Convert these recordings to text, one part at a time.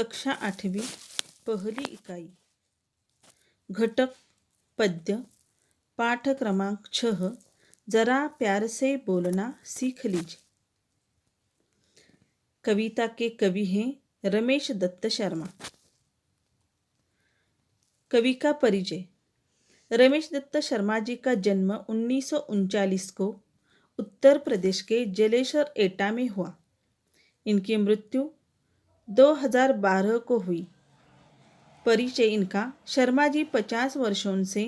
कक्षा 8वीं पहली इकाई घटक पद्य पाठ क्रमांक 6 जरा प्यार से बोलना सीख लीजिए। कविता के कवि हैं रमेश दत्त शर्मा। कवि का परिचय। रमेश दत्त शर्मा जी का जन्म 1939 को उत्तर प्रदेश के जलेसर एटा में हुआ। इनकी मृत्यु 2012 को हुई। परिचय इनका। शर्मा जी 50 वर्षों से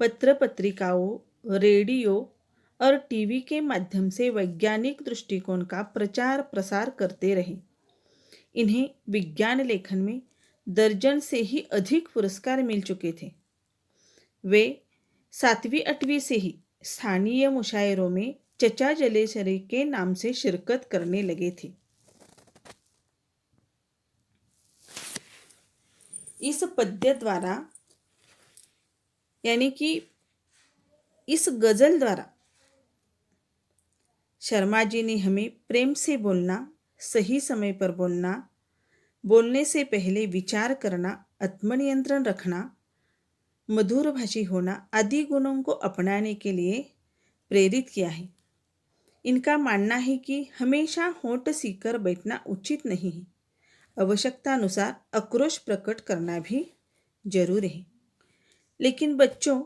पत्र पत्रिकाओं, रेडियो और टीवी के माध्यम से वैज्ञानिक दृष्टिकोण का प्रचार प्रसार करते रहे। इन्हें विज्ञान लेखन में दर्जन से ही अधिक पुरस्कार मिल चुके थे। वे 7वीं 8वीं से ही स्थानीय मुशायरों में चचा जलेसरी के नाम से शिरकत करने लगे थे। इस पद्य द्वारा यानी कि इस गजल द्वारा शर्मा जी ने हमें प्रेम से बोलना, सही समय पर बोलना, बोलने से पहले विचार करना, आत्मनियंत्रण रखना, मधुर भाषी होना आदि गुणों को अपनाने के लिए प्रेरित किया है। इनका मानना है कि हमेशा होठ सीकर बैठना उचित नहीं है। आवश्यकतानुसार आक्रोश प्रकट करना भी जरूर है। लेकिन बच्चों,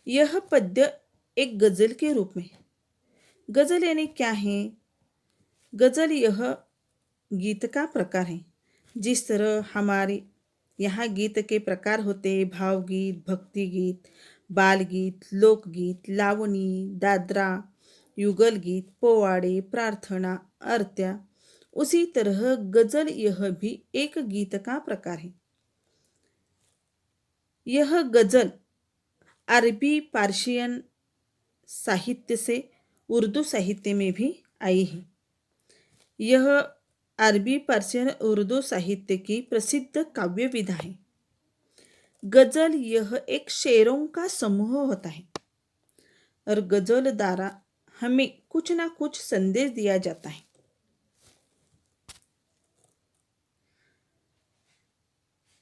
यह पद्य एक गजल के रूप में। गजल यानी क्या है? गजल यह गीत का प्रकार है। जिस तरह हमारे यहाँ गीत के प्रकार होते हैं, भावगीत, भक्ति गीत, बाल गीत, लोकगीत, लावणी, दादरा, युगल गीत, पोवाड़े, प्रार्थना, अर्त्या, उसी तरह गजल यह भी एक गीत का प्रकार है। यह गजल अरबी पार्शियन साहित्य से उर्दू साहित्य में भी आई है। यह अरबी पार्शियन उर्दू साहित्य की प्रसिद्ध काव्य विधा है। गजल यह एक शेरों का समूह होता है और गजल द्वारा हमें कुछ ना कुछ संदेश दिया जाता है।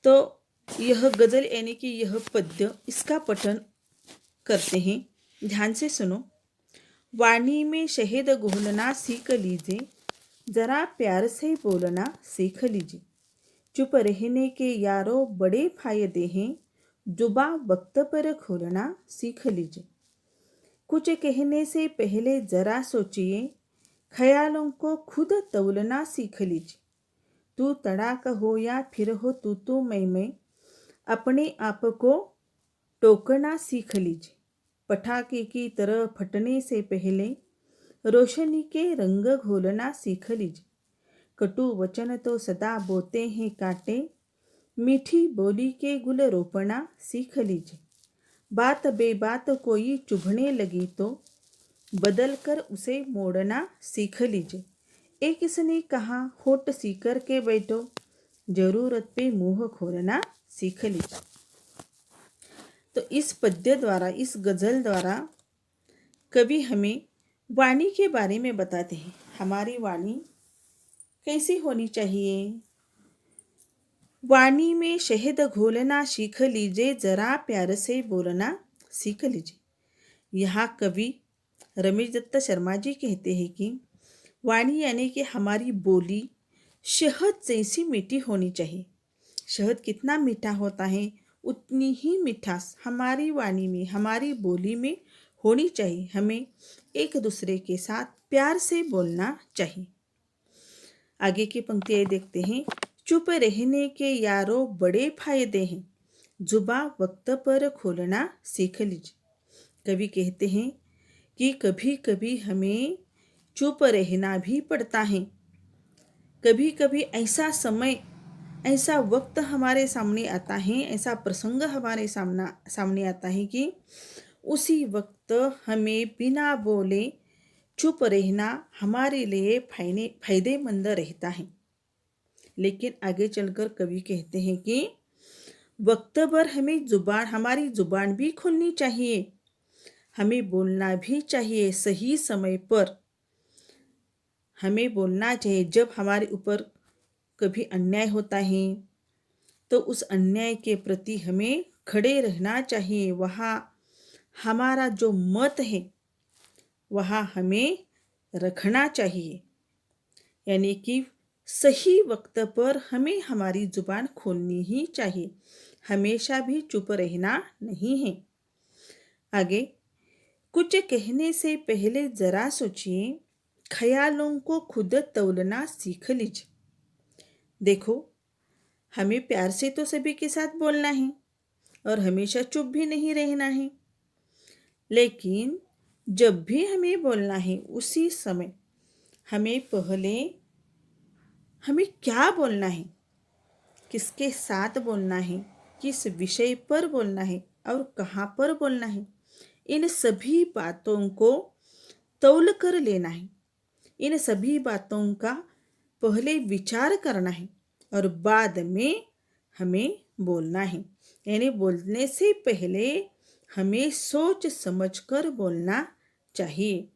तो यह गजल यानी कि यह पद्य, इसका पठन करते हैं। ध्यान से सुनो। वाणी में शहद घोलना सीख लीजिए, जरा प्यार से बोलना सीख लीजिए। चुप रहने के यारों बड़े फायदे हैं, जुबा वक्त पर खोलना सीख लीजिए। कुछ कहने से पहले जरा सोचिए, ख्यालों को खुद तौलना सीख लीजिए। तू तड़ाक हो या फिर हो तू मैं, अपने आप को टोकना सीख लीजिए। पटाखे की तरह फटने से पहले रोशनी के रंग घोलना सीख लीजिए। कटु वचन तो सदा बोते हैं कांटे, मीठी बोली के गुल रोपना सीख लीजिए। बात बेबात कोई चुभने लगी तो बदल कर उसे मोड़ना सीख लीजिए। एक किसने कहा होठ सीकर के बैठो, जरूरत पे मुंह खोलना सीख लीजिए। तो इस पद्य द्वारा, इस गजल द्वारा कवि हमें वाणी के बारे में बताते हैं। हमारी वाणी कैसी होनी चाहिए? वाणी में शहद घोलना सीख लीजिए, जरा प्यार से बोलना सीख लीजिए। यहाँ कवि रमेश दत्त शर्मा जी कहते हैं कि वाणी यानी कि हमारी बोली शहद जैसी मीठी होनी चाहिए। शहद कितना मीठा होता है, उतनी ही मिठास हमारी वाणी में, हमारी बोली में होनी चाहिए। हमें एक दूसरे के साथ प्यार से बोलना चाहिए। आगे की पंक्तियाँ देखते हैं। चुप रहने के यारों बड़े फायदे हैं, जुबा वक्त पर खोलना सीख लीजिए। कवि कहते हैं कि कभी कभी हमें चुप रहना भी पड़ता है। कभी कभी ऐसा समय, ऐसा वक्त हमारे सामने आता है, ऐसा प्रसंग हमारे सामने आता है कि उसी वक्त हमें बिना बोले चुप रहना हमारे लिए फायदेमंद रहता है। लेकिन आगे चलकर कवि कहते हैं कि वक्त पर हमारी जुबान भी खोलनी चाहिए। हमें बोलना भी चाहिए सही समय पर। हमें बोलना चाहिए जब हमारे ऊपर कभी अन्याय होता है तो उस अन्याय के प्रति हमें खड़े रहना चाहिए। वहाँ हमारा जो मत है वहाँ हमें रखना चाहिए, यानी कि सही वक्त पर हमें हमारी जुबान खोलनी ही चाहिए, हमेशा भी चुप रहना नहीं है। आगे, कुछ कहने से पहले जरा सोचिए, ख्यालों को खुद तौलना सीख लीजिए। देखो, हमें प्यार से तो सभी के साथ बोलना है और हमेशा चुप भी नहीं रहना है, लेकिन जब भी हमें बोलना है उसी समय हमें पहले हमें क्या बोलना है, किसके साथ बोलना है, किस विषय पर बोलना है और कहाँ पर बोलना है, इन सभी बातों को तौल कर लेना है। इन सभी बातों का पहले विचार करना है और बाद में हमें बोलना है। यानी बोलने से पहले हमें सोच समझकर बोलना चाहिए।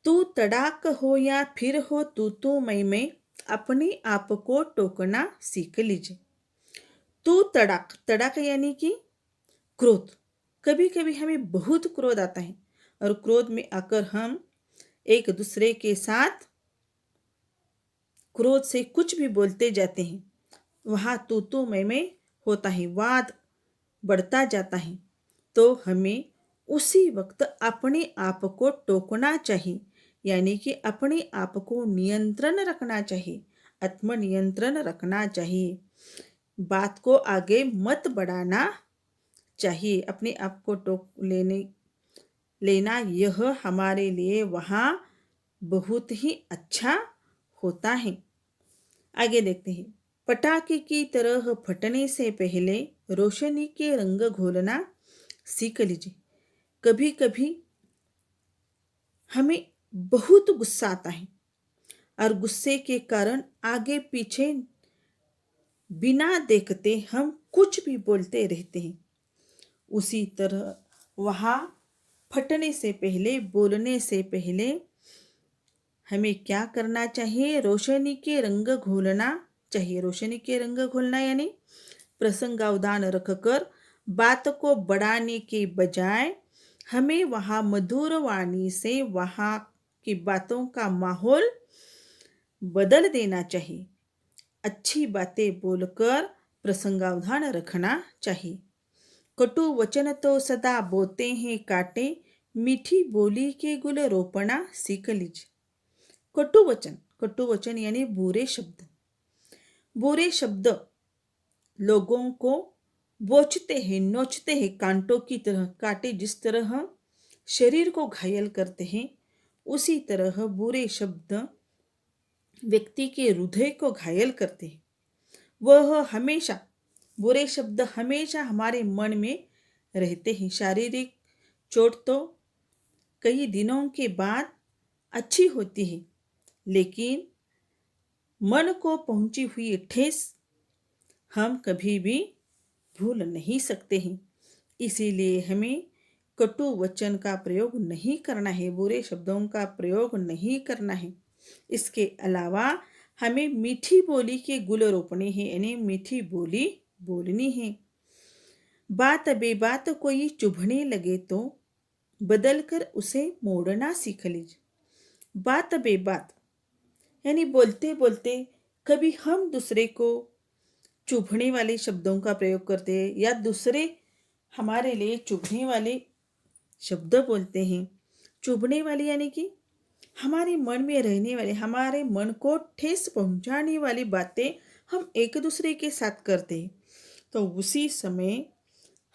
तू तड़ाक हो या फिर हो तू मैं अपने आप को टोकना सीख लीजिए। तू तड़ाक, तड़ाक यानी कि क्रोध। कभी कभी हमें बहुत क्रोध आता है और क्रोध में आकर हम एक दूसरे के साथ क्रोध से कुछ भी बोलते जाते हैं। वहाँ तू मैं होता है, वाद बढ़ता जाता है। तो हमें उसी वक्त अपने आप को टोकना चाहिए, यानी कि अपने आप को नियंत्रण रखना चाहिए, आत्मनियंत्रण रखना चाहिए। बात को आगे मत बढ़ाना चाहिए। अपने आप को टोक लेना यह हमारे लिए वहाँ बहुत ही अच्छा होता है। आगे देखते हैं। पटाखे की तरह फटने से पहले रोशनी के रंग घोलना सीख लीजिए। कभी कभी हमें बहुत गुस्सा आता है और गुस्से के कारण आगे पीछे बिना देखते हम कुछ भी बोलते रहते हैं। उसी तरह वहाँ फटने से पहले, बोलने से पहले हमें क्या करना चाहिए? रोशनी के रंग घोलना चाहिए। रोशनी के रंग घोलना यानी प्रसंगावधान रखकर बात को बढ़ाने के बजाय हमें वहाँ मधुर वाणी से वहाँ की बातों का माहौल बदल देना चाहिए। अच्छी बातें बोलकर प्रसंगावधान रखना चाहिए। कटु वचन तो सदा बोते हैं काटे, मीठी बोली के गुल रोपना सीख लीजिए। कटु वचन यानी बुरे शब्द। बुरे शब्द लोगों को बोचते हैं, नोचते हैं, कांटों की तरह। कांटे जिस तरह शरीर को घायल करते हैं, उसी तरह बुरे शब्द व्यक्ति के हृदय को घायल करते हैं। वह हमेशा, बुरे शब्द हमेशा हमारे मन में रहते हैं। शारीरिक चोट तो कई दिनों के बाद अच्छी होती है, लेकिन मन को पहुंची हुई ठेस हम कभी भी भूल नहीं सकते हैं। इसीलिए हमें कटु वचन का प्रयोग नहीं करना है, बुरे शब्दों का प्रयोग नहीं करना है। इसके अलावा हमें मीठी बोली के गुल रोपने हैं, यानी मीठी बोली बोलनी है। बात बेबात कोई चुभने लगे तो बदल कर उसे मोड़ना सीख लीजिए। बात बेबात यानी बोलते बोलते कभी हम दूसरे को चुभने वाले शब्दों का प्रयोग करते हैं या दूसरे हमारे लिए चुभने वाले शब्द बोलते हैं। चुभने वाले यानी कि हमारे मन में रहने वाले, हमारे मन को ठेस पहुंचाने वाली बातें हम एक दूसरे के साथ करते हैं। तो उसी समय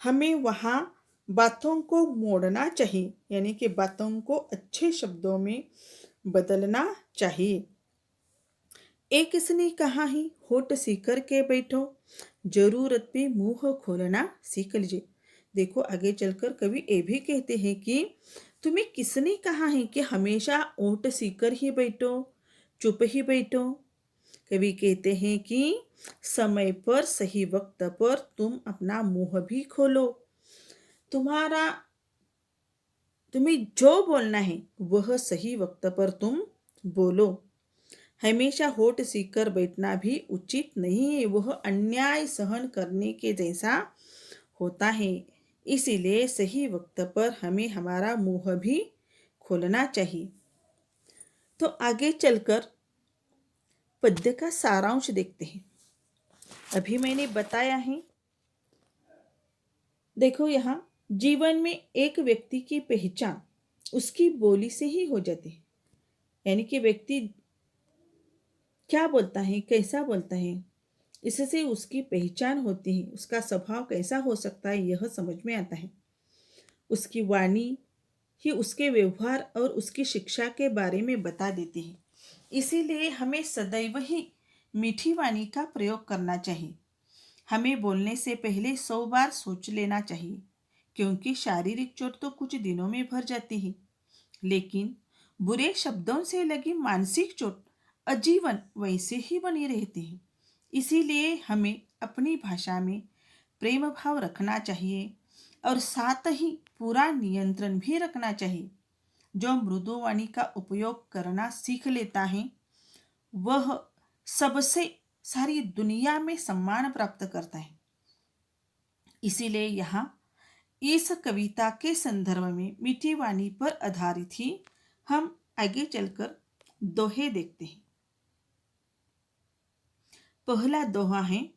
हमें वहाँ बातों को मोड़ना चाहिए, यानी कि बातों को अच्छे शब्दों में बदलना चाहिए। एक किसने कहा है, होठ सीकर के बैठो, जरूरत पे मुंह खोलना सीख लीजिए। देखो, आगे चलकर कवि ये भी कहते हैं कि तुम्हें किसने कहा है कि हमेशा होठ सीकर ही बैठो, चुप ही बैठो। कवि कहते हैं कि समय पर, सही वक्त पर तुम अपना मुंह भी खोलो। तुम्हें जो बोलना है वह सही वक्त पर तुम बोलो। हमेशा होठ सीकर बैठना भी उचित नहीं है, वह अन्याय सहन करने के जैसा होता है। इसीलिए सही वक्त पर हमें हमारा मुंह भी खोलना चाहिए। तो आगे चलकर पद्य का सारांश देखते हैं। अभी मैंने बताया है, देखो यहाँ जीवन में एक व्यक्ति की पहचान उसकी बोली से ही हो जाती है। यानी कि व्यक्ति क्या बोलता है, कैसा बोलता है, इससे उसकी पहचान होती है। उसका स्वभाव कैसा हो सकता है यह समझ में आता है। उसकी वाणी ही उसके व्यवहार और उसकी शिक्षा के बारे में बता देती है। इसीलिए हमें सदैव ही मीठी वाणी का प्रयोग करना चाहिए। हमें बोलने से पहले 100 बार सोच लेना चाहिए, क्योंकि शारीरिक चोट तो कुछ दिनों में भर जाती है, लेकिन बुरे शब्दों से लगी मानसिक चोट आजीवन वैसे ही बनी रहती है। इसीलिए हमें अपनी भाषा में प्रेम भाव रखना चाहिए और साथ ही पूरा नियंत्रण भी रखना चाहिए। जो मृदु वाणी का उपयोग करना सीख लेता है वह सबसे सारी दुनिया में सम्मान प्राप्त करता है। इसीलिए यहाँ इस कविता के संदर्भ में मीठी वाणी पर आधारित ही हम आगे चलकर दोहे देखते हैं। पहला दोहा है,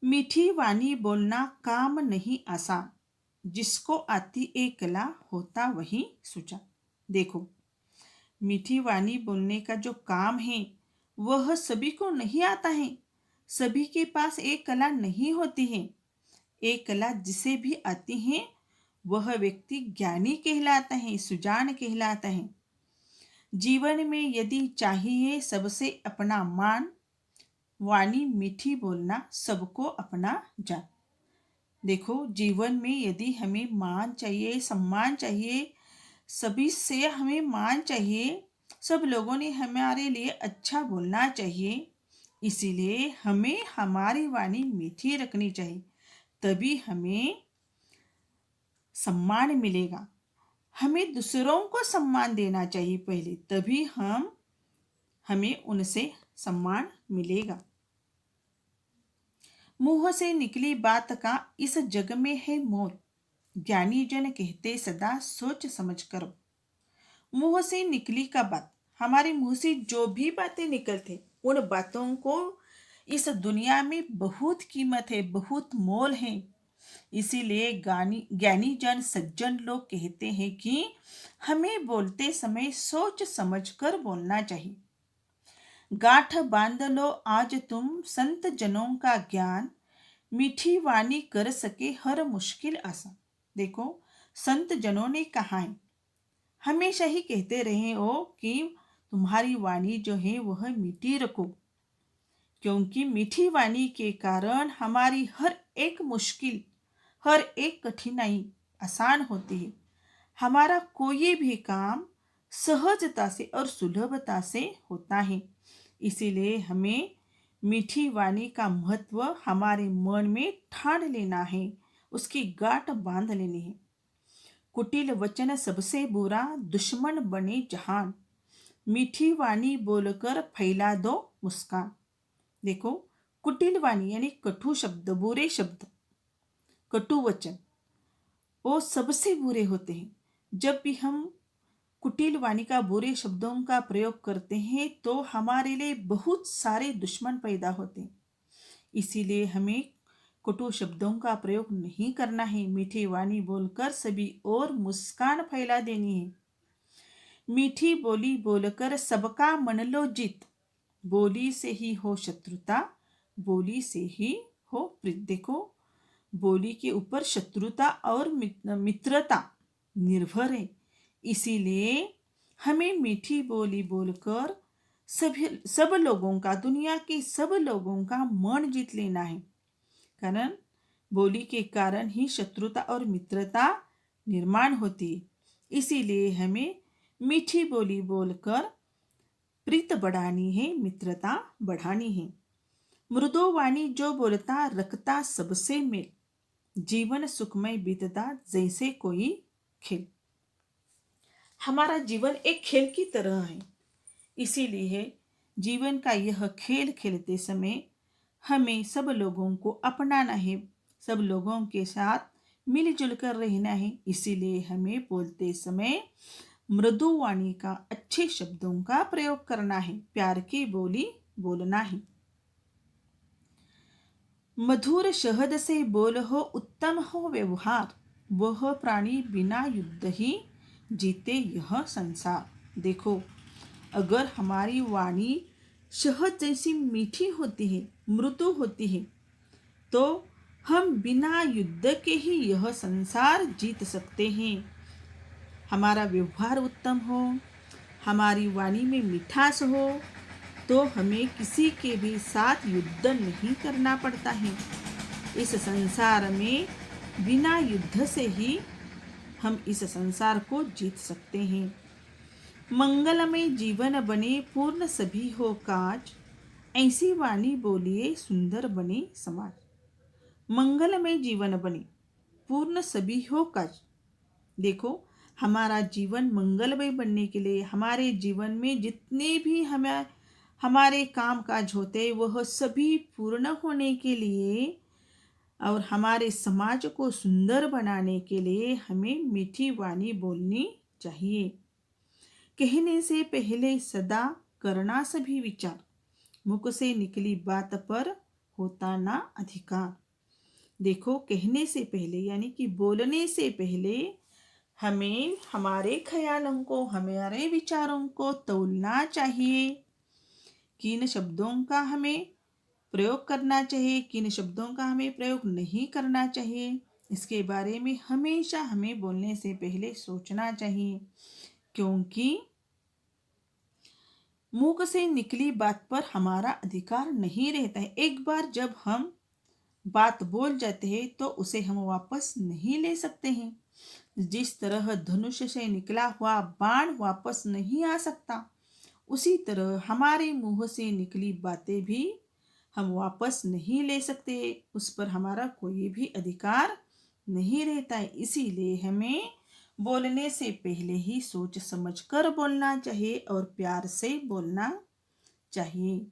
मीठी वाणी बोलना काम नहीं आसान, जिसको आती एक कला होता वही सूझा। देखो, मीठी वाणी बोलने का जो काम है वह सभी को नहीं आता है। सभी के पास एक कला नहीं होती है। एक कला जिसे भी आती है वह व्यक्ति ज्ञानी कहलाता है, सुजान कहलाता है। जीवन में यदि चाहिए सबसे अपना मान, वाणी मीठी बोलना सबको अपना जान। देखो, जीवन में यदि हमें मान चाहिए, सम्मान चाहिए, सभी से हमें मान चाहिए, सब लोगों ने हमारे लिए अच्छा बोलना चाहिए, इसीलिए हमें हमारी वाणी मीठी रखनी चाहिए। तभी हमें सम्मान मिलेगा। हमें दूसरों को सम्मान देना चाहिए पहले, तभी हमें उनसे सम्मान मिलेगा। मुंह से निकली बात का इस जग में है मोल, ज्ञानी जन कहते सदा सोच समझ करो। मुंह से निकली का बात, हमारे मुंह से जो भी बातें निकलते उन बातों को इस दुनिया में बहुत कीमत है, बहुत मोल है। इसीलिए ज्ञानी जन सज्जन लोग कहते हैं कि हमें बोलते समय सोच समझकर बोलना चाहिए। गांठ बांध लो आज तुम संत जनों का ज्ञान, मीठी वाणी कर सके हर मुश्किल आसान। देखो, संत जनों ने कहा है, हमेशा ही कहते रहे हो कि तुम्हारी वाणी जो है वह मीठी रखो, क्योंकि मीठी वाणी के कारण हमारी हर एक मुश्किल, हर एक कठिनाई आसान होती है। हमारा कोई भी काम सहजता से और सुलभता से होता है। इसीलिए हमें मीठी वाणी का महत्व हमारे मन में ठान लेना है, उसकी गांठ बांध लेनी है। कुटिल वचन सबसे बुरा, दुश्मन बने जहान, मीठी वाणी बोलकर फैला दो मुस्कान। देखो, कुटिल वाणी यानी कटु शब्द, बुरे शब्द, कटु वचन वो सबसे बुरे होते हैं। जब भी हम कुटिल वाणी का बुरे शब्दों का प्रयोग करते हैं तो हमारे लिए बहुत सारे दुश्मन पैदा होते हैं। इसीलिए हमें कटु शब्दों का प्रयोग नहीं करना है। मीठी वाणी बोलकर सभी और मुस्कान फैला देनी है। मीठी बोली बोलकर सबका मन लो जीत, बोली से ही हो शत्रुता, बोली से ही हो प्रीत। देखो, बोली के ऊपर शत्रुता और मित्रता निर्भर है। इसीलिए हमें मीठी बोली बोलकर सब लोगों का, दुनिया के सब लोगों का मन जीत लेना है। कारण बोली के कारण ही शत्रुता और मित्रता निर्माण होती है। इसीलिए हमें मीठी बोली बोलकर प्रीत बढ़ानी है, मित्रता बढ़ानी है। मृदु वाणी जो बोलता रखता सबसे मेल, जीवन सुखमय बीतता जैसे कोई खेल। हमारा जीवन एक खेल की तरह है। इसीलिए जीवन का यह खेल खेलते समय हमें सब लोगों को अपनाना है, सब लोगों के साथ मिलजुल कर रहना है। इसीलिए हमें बोलते समय मृदु वाणी का, अच्छे शब्दों का प्रयोग करना है, प्यार की बोली बोलना है। मधुर शहद से बोल हो, उत्तम हो व्यवहार, वह प्राणी बिना युद्ध ही जीते यह संसार। देखो, अगर हमारी वाणी शहद जैसी मीठी होती है, मृदु होती है, तो हम बिना युद्ध के ही यह संसार जीत सकते हैं। हमारा व्यवहार उत्तम हो, हमारी वाणी में मिठास हो, तो हमें किसी के भी साथ युद्ध नहीं करना पड़ता है। इस संसार में बिना युद्ध से ही हम इस संसार को जीत सकते हैं। मंगलमय जीवन बने, पूर्ण सभी हो काज, ऐसी वाणी बोलिए सुंदर बने समाज। मंगलमय जीवन बने, पूर्ण सभी हो काज। देखो, हमारा जीवन मंगलमय बनने के लिए, हमारे जीवन में जितने भी हमारे काम काज होते वह सभी पूर्ण होने के लिए और हमारे समाज को सुंदर बनाने के लिए हमें मीठी वाणी बोलनी चाहिए। कहने से पहले सदा करना सभी विचार, मुख से निकली बात पर होता ना अधिकार। देखो, कहने से पहले यानी कि बोलने से पहले हमें हमारे ख्यालों को, हमारे विचारों को तौलना चाहिए। किन शब्दों का हमें प्रयोग करना चाहिए, किन शब्दों का हमें प्रयोग नहीं करना चाहिए, इसके बारे में हमेशा हमें बोलने से पहले सोचना चाहिए। क्योंकि मुख से निकली बात पर हमारा अधिकार नहीं रहता है। एक बार जब हम बात बोल जाते हैं तो उसे हम वापस नहीं ले सकते हैं। जिस तरह धनुष से निकला हुआ बाण वापस नहीं आ सकता, उसी तरह हमारे मुंह से निकली बातें भी हम वापस नहीं ले सकते, उस पर हमारा कोई भी अधिकार नहीं रहता है। इसीलिए हमें बोलने से पहले ही सोच समझ कर बोलना चाहिए और प्यार से बोलना चाहिए।